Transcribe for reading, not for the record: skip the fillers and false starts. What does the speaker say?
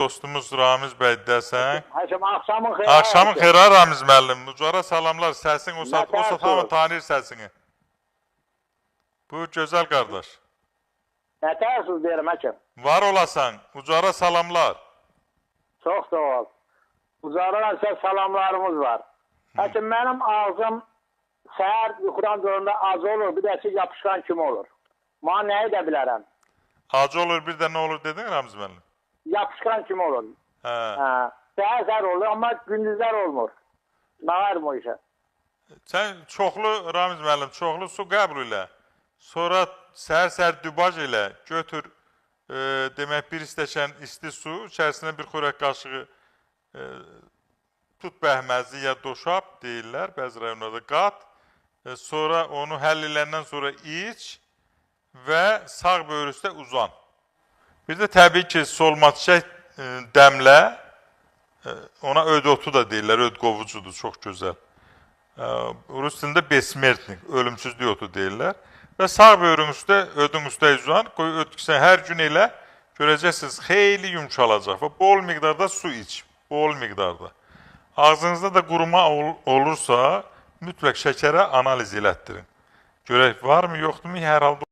Dostumuz Ramiz bəy dəsən. Həkim, axşamın xeyir. Axşamın xeyir Ramiz müəllim. Ucara salamlar. Səsin o saat hamı tanıyır səsini. Bu gözəl qardaş. Nə tərsiniz deyirəm həkim? Var olasan. Ucara salamlar. Çox sağ ol. Ucarılan sizə salamlarımız var. Həkim, mənim ağzım səhər yuxudan duranda acı olur, bir də ki yapışqan kimi olur. Mənə nə edə bilərəm? Acı olur, bir də nə olur dedin Ramiz müəllim? Yapışqan kimi olur. Səhər olur, amma gündüzlər olmur. Nə var mı o işə? Sən çoxlu, Ramiz müəllim, çoxlu su qəbul ilə, sonra səhər dubaj ilə götür, demək, bir stəkan isti su, içərisinə bir xörək qaşığı tut bəhməzi ya doşab deyirlər, bəzi rayonlarda qat, sonra onu həll eləndən sonra iç və sağ böyrü üstə uzan. Bir də təbii ki, solma çiçək dəmlə, ona öd otu da deyirlər, öd qovucudur, çox gözəl. Rus dilində besmertnik, ölümsüzlük otu deyirlər. Və sağ böyrün üstə, ödün üstə uzan, qoy ötküsən hər gün elə, görəcəksiniz, xeyli yumşalacaq və bol miqdarda su iç, bol miqdarda. Ağzınızda da quruma olursa, mütləq şəkərə analiz elətdirin. Görək, var mı, yoxdur mu, hər halda